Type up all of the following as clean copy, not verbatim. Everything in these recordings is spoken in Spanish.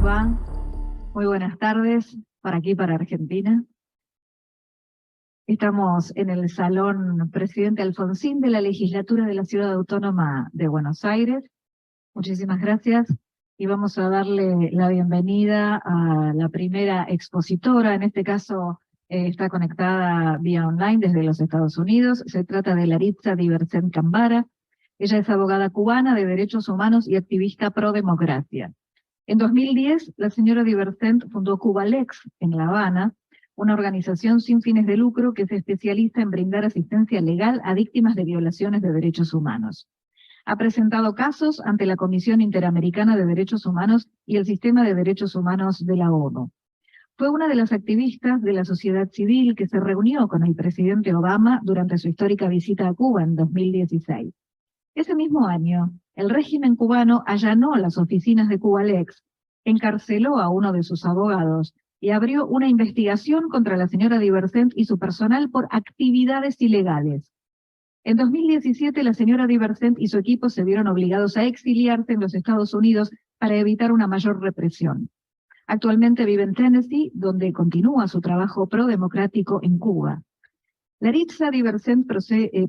va? Muy buenas tardes, para aquí, para Argentina. Estamos en el Salón Presidente Alfonsín de la Legislatura de la Ciudad Autónoma de Buenos Aires. Muchísimas gracias y vamos a darle la bienvenida a la primera expositora. En este caso está conectada vía online desde los Estados Unidos. Se trata de Laritza Diversent Cambara. Ella es abogada cubana de derechos humanos y activista pro democracia. En 2010, la señora Diversent fundó Cubalex en La Habana, una organización sin fines de lucro que se especializa en brindar asistencia legal a víctimas de violaciones de derechos humanos. Ha presentado casos ante la Comisión Interamericana de Derechos Humanos y el Sistema de Derechos Humanos de la ONU. Fue una de las activistas de la sociedad civil que se reunió con el presidente Obama durante su histórica visita a Cuba en 2016. Ese mismo año, el régimen cubano allanó las oficinas de Cubalex, encarceló a uno de sus abogados y abrió una investigación contra la señora Diversent y su personal por actividades ilegales. En 2017, la señora Diversent y su equipo se vieron obligados a exiliarse en los Estados Unidos para evitar una mayor represión. Actualmente vive en Tennessee, donde continúa su trabajo pro-democrático en Cuba. Laritza Diversent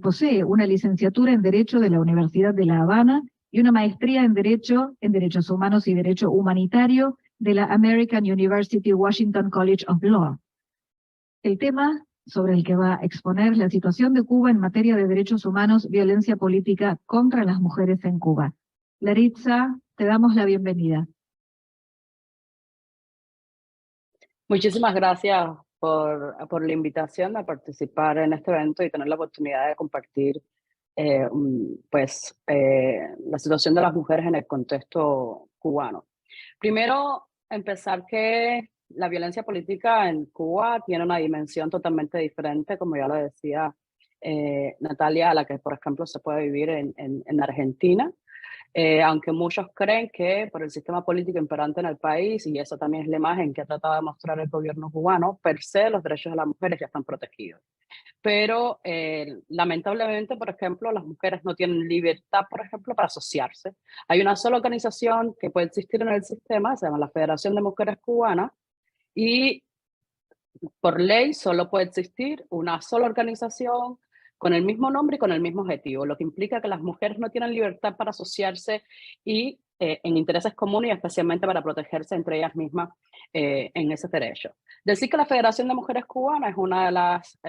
posee una licenciatura en Derecho de la Universidad de La Habana y una maestría en Derechos Humanos y Derecho Humanitario de la American University Washington College of Law. El tema sobre el que va a exponer la situación de Cuba en materia de derechos humanos, violencia política contra las mujeres en Cuba. Laritza, te damos la bienvenida. Muchísimas gracias por la invitación a participar en este evento y tener la oportunidad de compartir la situación de las mujeres en el contexto cubano. Primero, empezar que la violencia política en Cuba tiene una dimensión totalmente diferente, como ya lo decía Natalia, a la que, por ejemplo, se puede vivir en Argentina. Aunque muchos creen que por el sistema político imperante en el país, y eso también es la imagen que ha tratado de mostrar el gobierno cubano, per se los derechos de las mujeres ya están protegidos. Pero lamentablemente, por ejemplo, las mujeres no tienen libertad, por ejemplo, para asociarse. Hay una sola organización que puede existir en el sistema, se llama la Federación de Mujeres Cubanas, y por ley solo puede existir una sola organización con el mismo nombre y con el mismo objetivo, lo que implica que las mujeres no tienen libertad para asociarse y en intereses comunes y especialmente para protegerse entre ellas mismas en ese derecho. Decir que la Federación de Mujeres Cubanas es una de las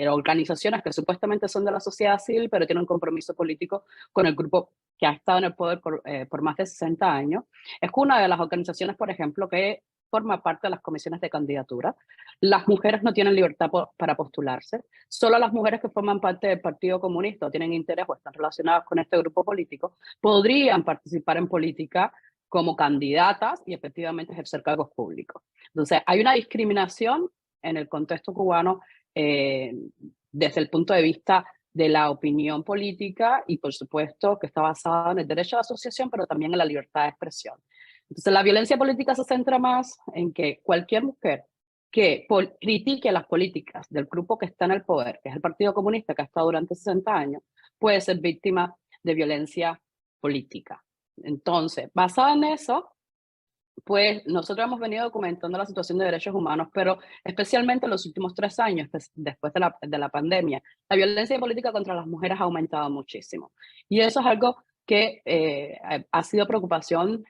organizaciones que supuestamente son de la sociedad civil, pero tiene un compromiso político con el grupo que ha estado en el poder por más de 60 años. Es una de las organizaciones, por ejemplo, que forma parte de las comisiones de candidatura. Las mujeres no tienen libertad para postularse. Solo las mujeres que forman parte del Partido Comunista o tienen interés o están relacionadas con este grupo político podrían participar en política como candidatas y efectivamente ejercer cargos públicos. Entonces, hay una discriminación en el contexto cubano desde el punto de vista de la opinión política y, por supuesto, que está basada en el derecho de asociación, pero también en la libertad de expresión. Entonces, la violencia política se centra más en que cualquier mujer que critique las políticas del grupo que está en el poder, que es el Partido Comunista, que ha estado durante 60 años, puede ser víctima de violencia política. Entonces, basada en eso, pues nosotros hemos venido documentando la situación de derechos humanos, pero especialmente en los últimos 3 años, después de la pandemia, la violencia política contra las mujeres ha aumentado muchísimo. Y eso es algo que ha sido preocupación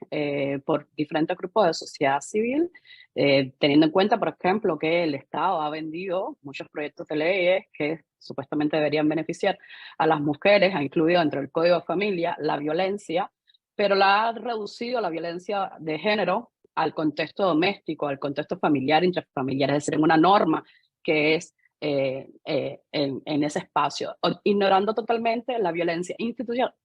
por diferentes grupos de sociedad civil, teniendo en cuenta, por ejemplo, que el Estado ha vendido muchos proyectos de leyes que supuestamente deberían beneficiar a las mujeres, ha incluido dentro del Código de Familia la violencia, pero la ha reducido la violencia de género al contexto doméstico, al contexto familiar, intrafamiliar, es decir, en una norma que es en ese espacio, ignorando totalmente la violencia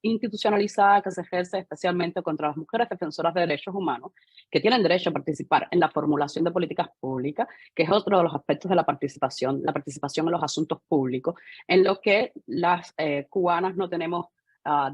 institucionalizada que se ejerce especialmente contra las mujeres defensoras de derechos humanos, que tienen derecho a participar en la formulación de políticas públicas, que es otro de los aspectos de la participación en los asuntos públicos, en lo que las cubanas no tenemos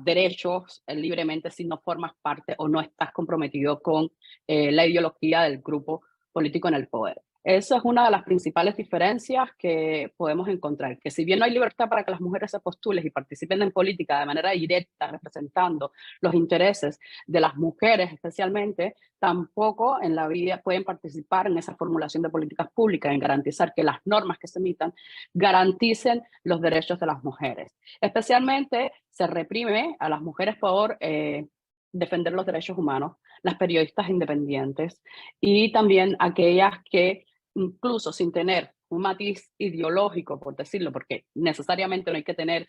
derechos libremente si no formas parte o no estás comprometido con la ideología del grupo político en el poder. Esa es una de las principales diferencias que podemos encontrar, que si bien no hay libertad para que las mujeres se postulen y participen en política de manera directa, representando los intereses de las mujeres especialmente, tampoco en la vida pueden participar en esa formulación de políticas públicas, en garantizar que las normas que se emitan garanticen los derechos de las mujeres. Especialmente se reprime a las mujeres por defender los derechos humanos, las periodistas independientes y también aquellas que incluso sin tener un matiz ideológico, por decirlo, porque necesariamente no hay que tener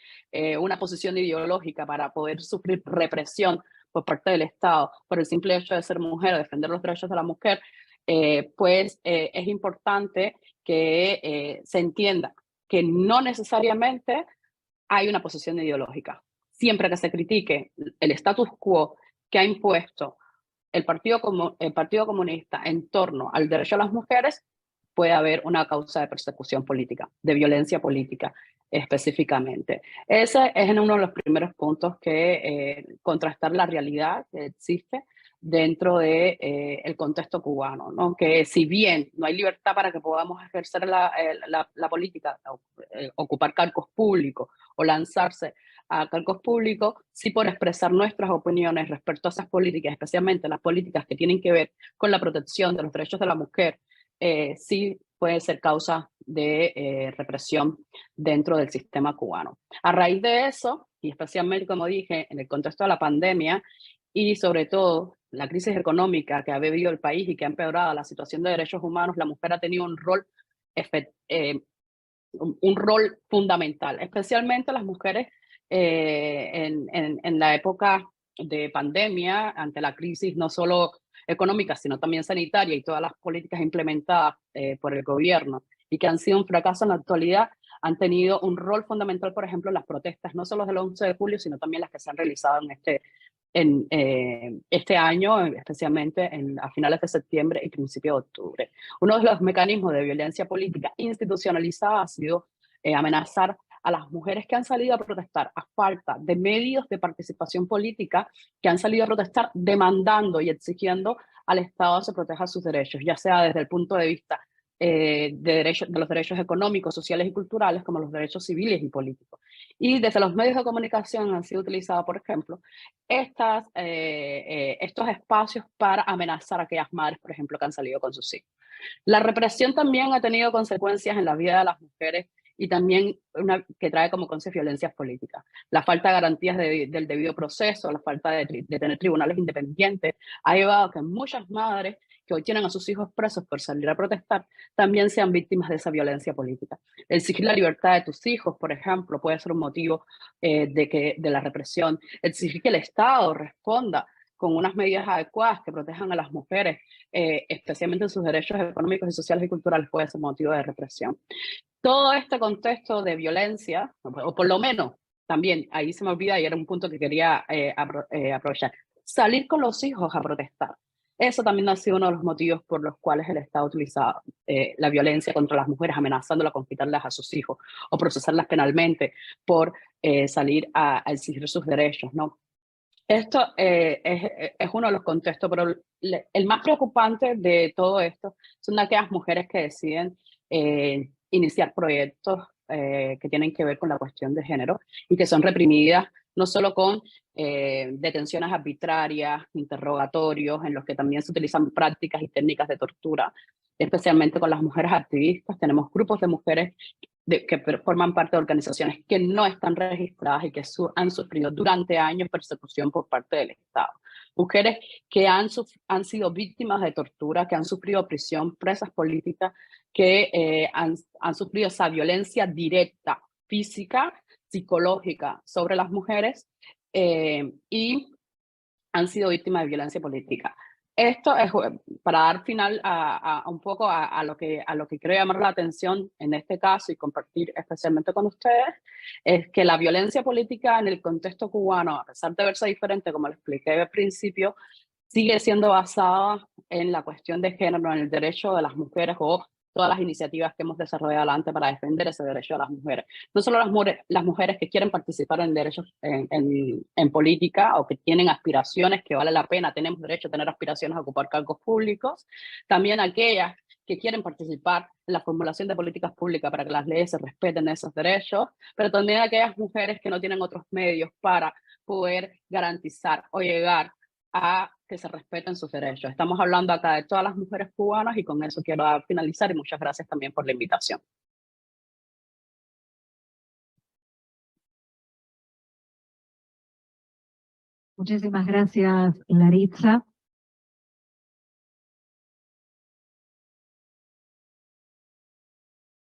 una posición ideológica para poder sufrir represión por parte del Estado por el simple hecho de ser mujer o defender los derechos de la mujer, es importante que se entienda que no necesariamente hay una posición ideológica. Siempre que se critique el status quo que ha impuesto el Partido Comunista en torno al derecho a las mujeres, puede haber una causa de persecución política, de violencia política específicamente. Ese es uno de los primeros puntos que contrastar la realidad que existe dentro de el contexto cubano, ¿no? Que si bien no hay libertad para que podamos ejercer la política, ocupar cargos públicos o lanzarse a cargos públicos, sí por expresar nuestras opiniones respecto a esas políticas, especialmente las políticas que tienen que ver con la protección de los derechos de la mujer, sí puede ser causa de represión dentro del sistema cubano. A raíz de eso, y especialmente, como dije, en el contexto de la pandemia y sobre todo la crisis económica que ha vivido el país y que ha empeorado la situación de derechos humanos, la mujer ha tenido un rol fundamental, especialmente las mujeres en la época de pandemia, ante la crisis no solo económica, sino también sanitaria y todas las políticas implementadas por el gobierno y que han sido un fracaso en la actualidad, han tenido un rol fundamental, por ejemplo, en las protestas, no solo del 11 de julio, sino también las que se han realizado este año, especialmente a finales de septiembre y principios de octubre. Uno de los mecanismos de violencia política institucionalizada ha sido amenazar a las mujeres que han salido a protestar a falta de medios de participación política, que han salido a protestar demandando y exigiendo al Estado se proteja sus derechos, ya sea desde el punto de vista de los derechos económicos, sociales y culturales, como los derechos civiles y políticos. Y desde los medios de comunicación han sido utilizados, por ejemplo, estos espacios para amenazar a aquellas madres, por ejemplo, que han salido con sus hijos. La represión también ha tenido consecuencias en la vida de las mujeres y también que trae como consecuencia violencias políticas. La falta de garantías del debido proceso, la falta de tener tribunales independientes, ha llevado a que muchas madres que hoy tienen a sus hijos presos por salir a protestar, también sean víctimas de esa violencia política. Exigir la libertad de tus hijos, por ejemplo, puede ser un motivo de la represión. Exigir que el Estado responda con unas medidas adecuadas que protejan a las mujeres, especialmente en sus derechos económicos y sociales y culturales, puede ser motivo de represión. Todo este contexto de violencia, o por lo menos también, ahí se me olvida y era un punto que quería aprovechar, salir con los hijos a protestar. Eso también ha sido uno de los motivos por los cuales el Estado ha utilizado la violencia contra las mujeres, amenazándolas con quitarlas a sus hijos o procesarlas penalmente por salir a exigir sus derechos, ¿no? Esto es uno de los contextos, pero el más preocupante de todo esto son aquellas mujeres que deciden iniciar proyectos que tienen que ver con la cuestión de género y que son reprimidas no solo con detenciones arbitrarias, interrogatorios, en los que también se utilizan prácticas y técnicas de tortura, especialmente con las mujeres activistas. Tenemos grupos de mujeres que forman parte de organizaciones que no están registradas y que han sufrido durante años persecución por parte del Estado. Mujeres que han sido víctimas de tortura, que han sufrido prisión, presas políticas, que han sufrido esa violencia directa, física, psicológica sobre las mujeres y han sido víctimas de violencia política. Esto es para dar final a un poco a lo que quiero llamar la atención en este caso y compartir especialmente con ustedes, es que la violencia política en el contexto cubano, a pesar de verse diferente, como lo expliqué al principio, sigue siendo basada en la cuestión de género, en el derecho de las mujeres o todas las iniciativas que hemos desarrollado adelante para defender ese derecho de las mujeres. No solo las mujeres que quieren participar en derechos en política o que tienen aspiraciones que vale la pena, tenemos derecho a tener aspiraciones a ocupar cargos públicos, también aquellas que quieren participar en la formulación de políticas públicas para que las leyes se respeten esos derechos, pero también aquellas mujeres que no tienen otros medios para poder garantizar o llegar a que se respeten sus derechos. Estamos hablando acá de todas las mujeres cubanas y con eso quiero finalizar y muchas gracias también por la invitación. Muchísimas gracias, Laritza.